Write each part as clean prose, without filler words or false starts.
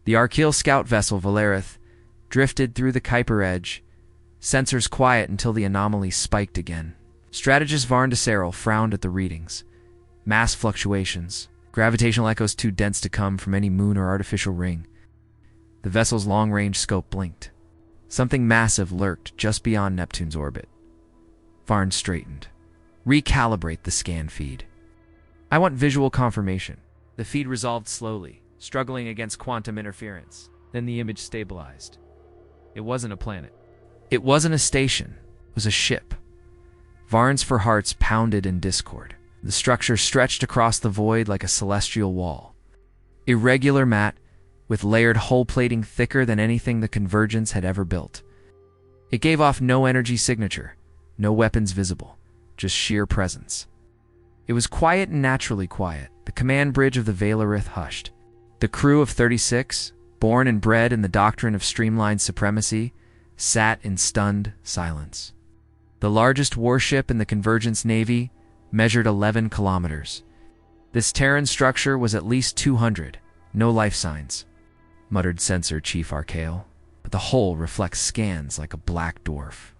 The Archeal scout vessel Valerith drifted through the Kuiper edge, sensors quiet until the anomaly spiked again. Strategist Varn Deseril frowned at the readings. Mass fluctuations, gravitational echoes too dense to come from any moon or artificial ring. The vessel's long-range scope blinked. Something massive lurked just beyond Neptune's orbit. Varn straightened. Recalibrate the scan feed. I want visual confirmation. The feed resolved slowly, struggling against quantum interference. Then the image stabilized. It wasn't a planet. It wasn't a station. It was a ship. Varn's for hearts pounded in discord. The structure stretched across the void like a celestial wall. Irregular matte, with layered hull plating thicker than anything the Convergence had ever built. It gave off no energy signature, no weapons visible, just sheer presence. It was quiet and naturally quiet. The command bridge of the Valerith hushed. The crew of 36, born and bred in the doctrine of streamlined supremacy, sat in stunned silence. The largest warship in the Convergence Navy measured 11 kilometers. This Terran structure was at least 200, no life signs, muttered Sensor Chief Archeal, but the hull reflects scans like a black dwarf.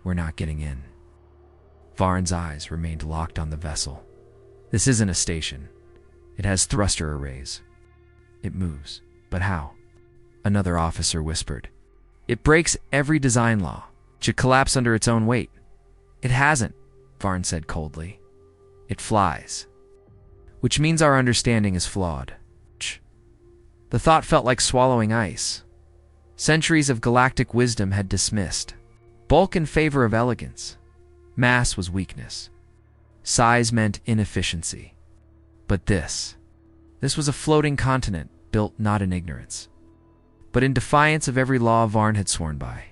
We're not getting in. Varn's eyes remained locked on the vessel. This isn't a station. It has thruster arrays. It moves. But how? Another officer whispered. It breaks every design law. It should collapse under its own weight. It hasn't, Varn said coldly. It flies. Which means our understanding is flawed. The thought felt like swallowing ice. Centuries of galactic wisdom had dismissed. Bulk in favor of elegance. Mass was weakness. Size meant inefficiency. But this was a floating continent built not in ignorance, but in defiance of every law Varn had sworn by.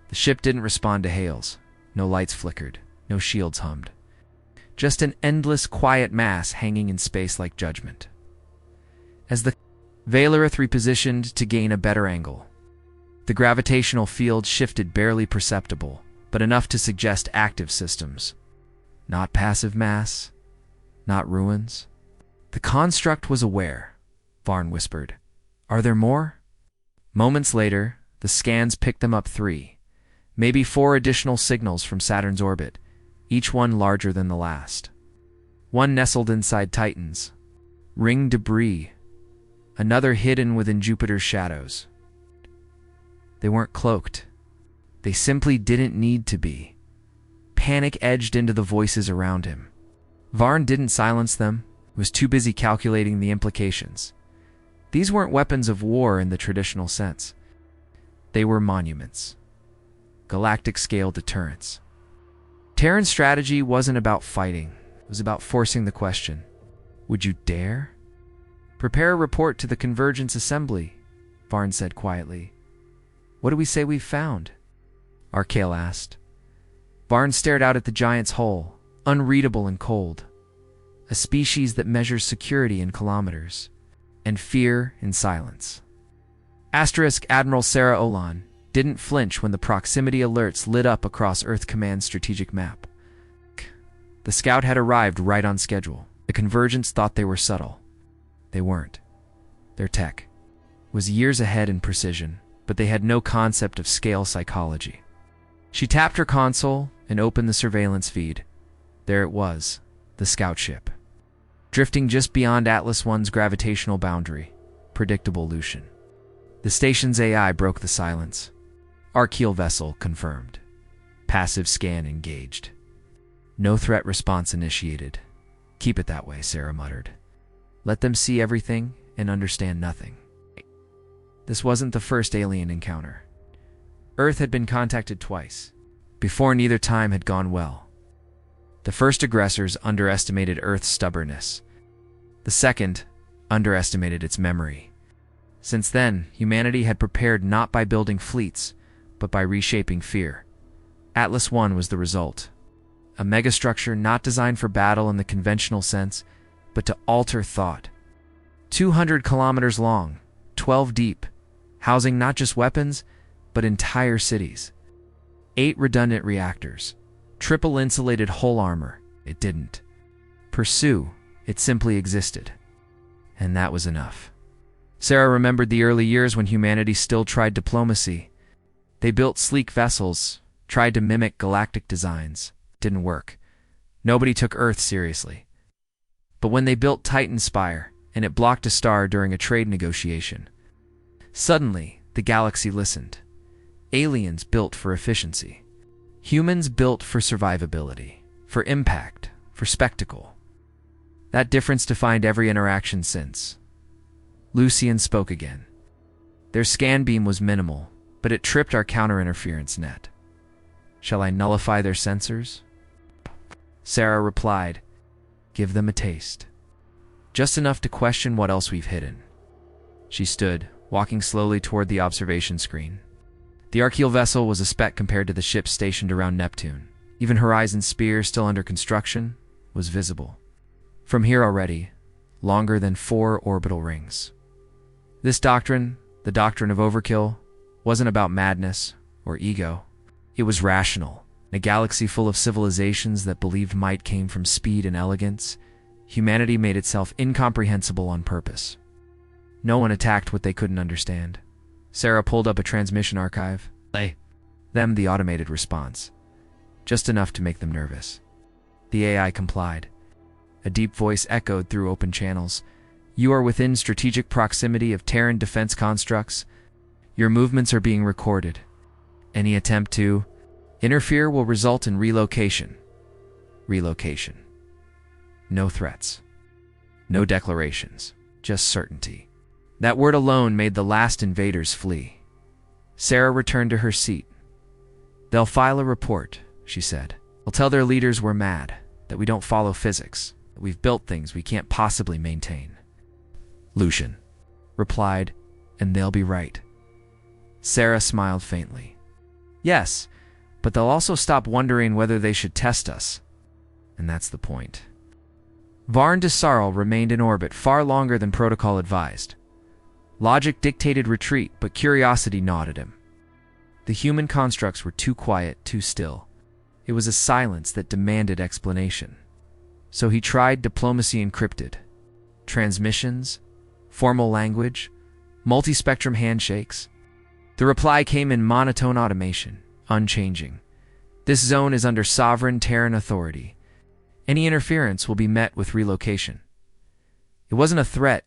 The ship didn't respond to hails. No lights flickered. No shields hummed. Just an endless, quiet mass hanging in space like judgment. As the Valerith repositioned to gain a better angle, the gravitational field shifted barely perceptible, but enough to suggest active systems. Not passive mass, not ruins. The construct was aware, Varn whispered. Are there more? Moments later, the scans picked them up 3, maybe 4 additional signals from Saturn's orbit, each one larger than the last. One nestled inside Titans, ring debris, another hidden within Jupiter's shadows. They weren't cloaked. They simply didn't need to be. Panic edged into the voices around him. Varn didn't silence them. He was too busy calculating the implications. These weren't weapons of war in the traditional sense. They were monuments. Galactic-scale deterrence. Terran strategy wasn't about fighting. It was about forcing the question. Would you dare? Prepare a report to the Convergence Assembly, Varn said quietly. What do we say we've found? Archeal asked. Varn stared out at the giant's hull, unreadable and cold. A species that measures security in kilometers, and fear in silence. Admiral Sarah Olan didn't flinch when the proximity alerts lit up across Earth Command's strategic map. The scout had arrived right on schedule. The Convergence thought they were subtle. They weren't. Their tech was years ahead in precision, but they had no concept of scale psychology. She tapped her console and opened the surveillance feed. There it was, the scout ship. Drifting just beyond Atlas I's gravitational boundary. Predictable Lucian. The station's AI broke the silence. Archeal vessel confirmed. Passive scan engaged. No threat response initiated. Keep it that way, Sarah muttered. Let them see everything and understand nothing. This wasn't the first alien encounter. Earth had been contacted twice, before neither time had gone well. The first aggressors underestimated Earth's stubbornness. The second underestimated its memory. Since then, humanity had prepared not by building fleets, but by reshaping fear. Atlas I was the result. A megastructure not designed for battle in the conventional sense, but to alter thought. 200 kilometers long, 12 deep, housing not just weapons, but entire cities. 8 redundant reactors. Triple insulated hull armor. It didn't pursue. It simply existed. And that was enough. Sarah remembered the early years when humanity still tried diplomacy. They built sleek vessels, tried to mimic galactic designs. Didn't work. Nobody took Earth seriously. But when they built Titan Spire, and it blocked a star during a trade negotiation, suddenly the galaxy listened. Aliens built for efficiency. Humans built for survivability, for impact, for spectacle. That difference defined every interaction since. Lucian spoke again. Their scan beam was minimal, but it tripped our counter-interference net. Shall I nullify their sensors? Sarah replied, give them a taste. Just enough to question what else we've hidden. She stood, walking slowly toward the observation screen. The Archeal vessel was a speck compared to the ships stationed around Neptune. Even Horizon's spear, still under construction, was visible. From here already, longer than 4 orbital rings. This doctrine, the doctrine of overkill, wasn't about madness or ego. It was rational. In a galaxy full of civilizations that believed might came from speed and elegance, humanity made itself incomprehensible on purpose. No one attacked what they couldn't understand. Sarah pulled up a transmission archive. Them the automated response. Just enough to make them nervous. The AI complied. A deep voice echoed through open channels. You are within strategic proximity of Terran defense constructs. Your movements are being recorded. Any attempt to interfere will result in relocation. Relocation. No threats. No declarations. Just certainty. That word alone made the last invaders flee. Sarah returned to her seat. They'll file a report, she said. They'll tell their leaders we're mad, that we don't follow physics, that we've built things we can't possibly maintain. Lucian replied, and they'll be right. Sarah smiled faintly. Yes, but they'll also stop wondering whether they should test us. And that's the point. Varn Desarl remained in orbit far longer than protocol advised. Logic dictated retreat, but curiosity gnawed at him. The human constructs were too quiet, too still. It was a silence that demanded explanation. So he tried diplomacy encrypted. Transmissions, formal language, multi-spectrum handshakes. The reply came in monotone automation, unchanging. This zone is under sovereign Terran authority. Any interference will be met with relocation. It wasn't a threat,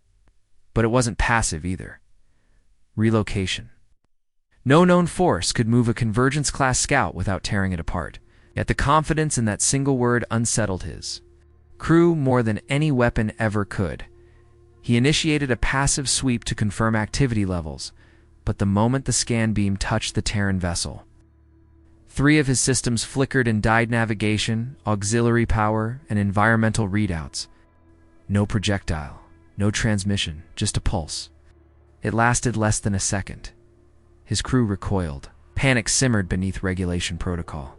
but it wasn't passive either. Relocation. No known force could move a Convergence-class scout without tearing it apart. Yet the confidence in that single word unsettled his crew more than any weapon ever could. He initiated a passive sweep to confirm activity levels, but the moment the scan beam touched the Terran vessel, 3 of his systems flickered and died: navigation, auxiliary power, and environmental readouts. No projectile, no transmission, just a pulse. It lasted less than a second. His crew recoiled. Panic simmered beneath regulation protocol.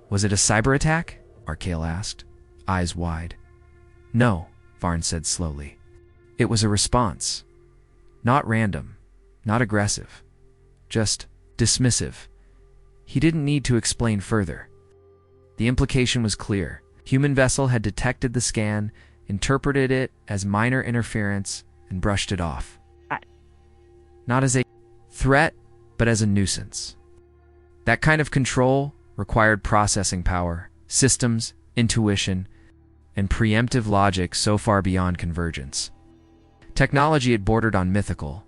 Was it a cyber attack? Archeal asked, eyes wide. No, Varn said slowly. It was a response. Not random, not aggressive, just dismissive. He didn't need to explain further. The implication was clear. Human vessel had detected the scan, interpreted it as minor interference, and brushed it off. Not as a threat, but as a nuisance. That kind of control required processing power, systems, intuition, and preemptive logic so far beyond convergence. Technology had bordered on mythical.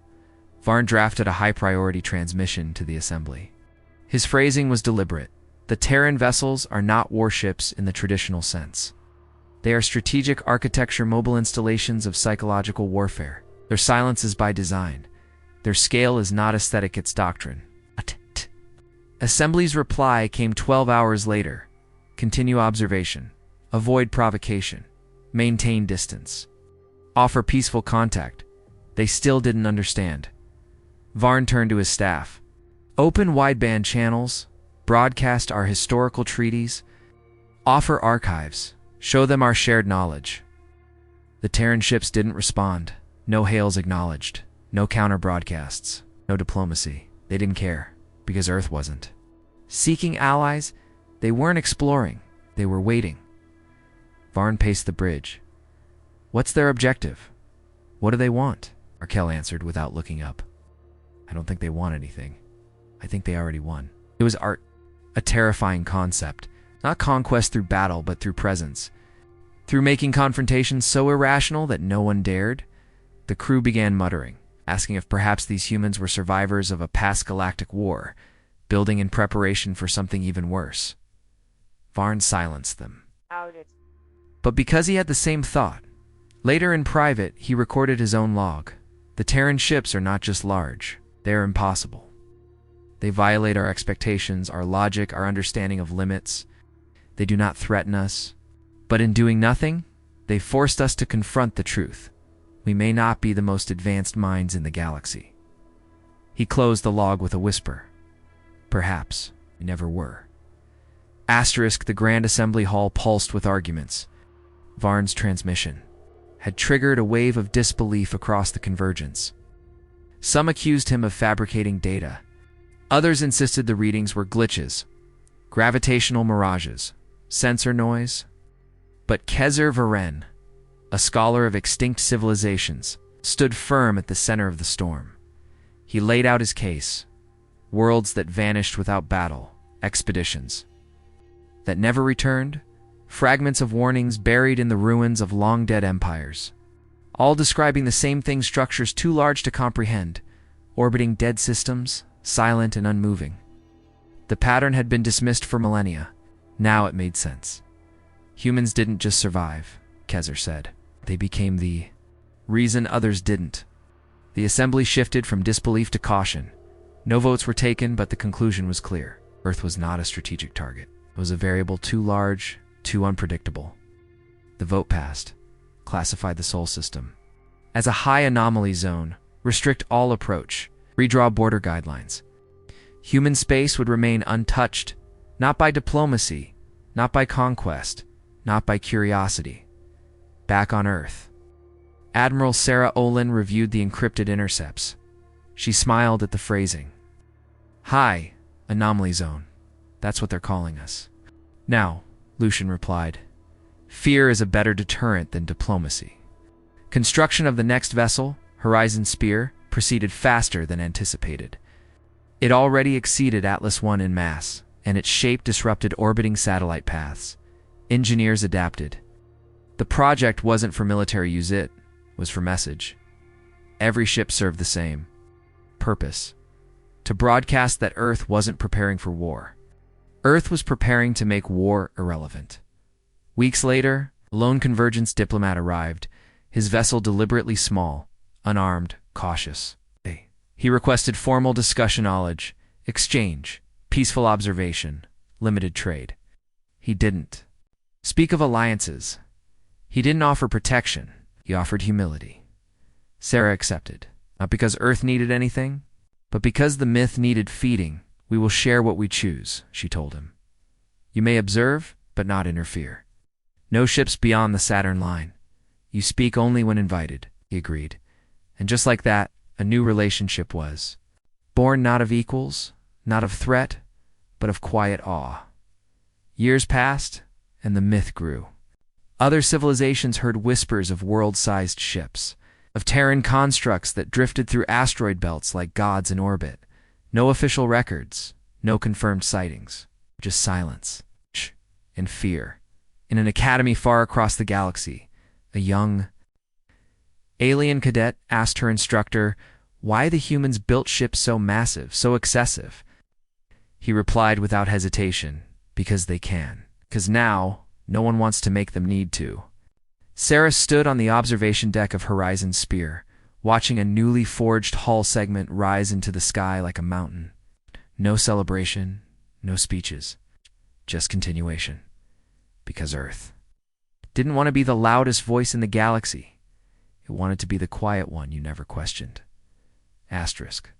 Varn drafted a high-priority transmission to the assembly. His phrasing was deliberate. The Terran vessels are not warships in the traditional sense. They are strategic architecture mobile installations of psychological warfare. Their silence is by design. Their scale is not aesthetic, it's doctrine. Assembly's reply came 12 hours later. Continue observation. Avoid provocation. Maintain distance. Offer peaceful contact. They still didn't understand. Varn turned to his staff. Open wideband channels. Broadcast our historical treaties. Offer archives. Show them our shared knowledge. The Terran ships didn't respond. No hails acknowledged. No counter-broadcasts. No diplomacy. They didn't care. Because Earth wasn't. Seeking allies, they weren't exploring. They were waiting. Varn paced the bridge. What's their objective? What do they want? Arkell answered without looking up. I don't think they want anything. I think they already won. It was art, a terrifying concept. Not conquest through battle, but through presence. Through making confrontations so irrational that no one dared, the crew began muttering, asking if perhaps these humans were survivors of a past galactic war, building in preparation for something even worse. Varn silenced them. But because he had the same thought, later in private, he recorded his own log. The Terran ships are not just large, they are impossible. They violate our expectations, our logic, our understanding of limits. They do not threaten us. But in doing nothing, they forced us to confront the truth. We may not be the most advanced minds in the galaxy. He closed the log with a whisper. Perhaps we never were. Asterisk, the Grand Assembly Hall pulsed with arguments. Varn's transmission had triggered a wave of disbelief across the convergence. Some accused him of fabricating data. Others insisted the readings were glitches, gravitational mirages, sensor noise. But Kezer Varen, a scholar of extinct civilizations, stood firm at the center of the storm. He laid out his case. Worlds that vanished without battle, expeditions that never returned, fragments of warnings buried in the ruins of long-dead empires, all describing the same thing, structures too large to comprehend, orbiting dead systems, silent and unmoving. The pattern had been dismissed for millennia. Now it made sense. Humans didn't just survive, Kezer said. They became the reason others didn't. The assembly shifted from disbelief to caution. No votes were taken, but the conclusion was clear. Earth was not a strategic target. It was a variable too large, too unpredictable. The vote passed. Classified the Sol system as a high anomaly zone, restrict all approach, redraw border guidelines. Human space would remain untouched, not by diplomacy, not by conquest, not by curiosity. Back on Earth. Admiral Sarah Olin reviewed the encrypted intercepts. She smiled at the phrasing. High anomaly zone. That's what they're calling us. Now, Lucian replied, fear is a better deterrent than diplomacy. Construction of the next vessel, Horizon Spear, proceeded faster than anticipated. It already exceeded Atlas I in mass, and its shape disrupted orbiting satellite paths. Engineers adapted. The project wasn't for military use, it was for message. Every ship served the same purpose: to broadcast that Earth wasn't preparing for war. Earth was preparing to make war irrelevant. Weeks later, a lone convergence diplomat arrived, his vessel deliberately small, unarmed, cautious. He requested formal discussion knowledge, exchange, peaceful observation, limited trade. He didn't speak of alliances. He didn't offer protection. He offered humility. Sarah accepted, not because Earth needed anything, but because the myth needed feeding. We will share what we choose, she told him. You may observe, but not interfere. No ships beyond the Saturn line. You speak only when invited, he agreed. And just like that, a new relationship was born, not of equals, not of threat, but of quiet awe. Years passed, and the myth grew. Other civilizations heard whispers of world-sized ships, of Terran constructs that drifted through asteroid belts like gods in orbit. No official records, no confirmed sightings, just silence and fear. In an academy far across the galaxy, a young alien cadet asked her instructor why the humans built ships so massive, so excessive. He replied without hesitation, because they can. Because now, no one wants to make them need to. Sarah stood on the observation deck of Horizon Spear, watching a newly forged hull segment rise into the sky like a mountain. No celebration, no speeches, just continuation. Because Earth didn't want to be the loudest voice in the galaxy. It wanted to be the quiet one you never questioned. Asterisk.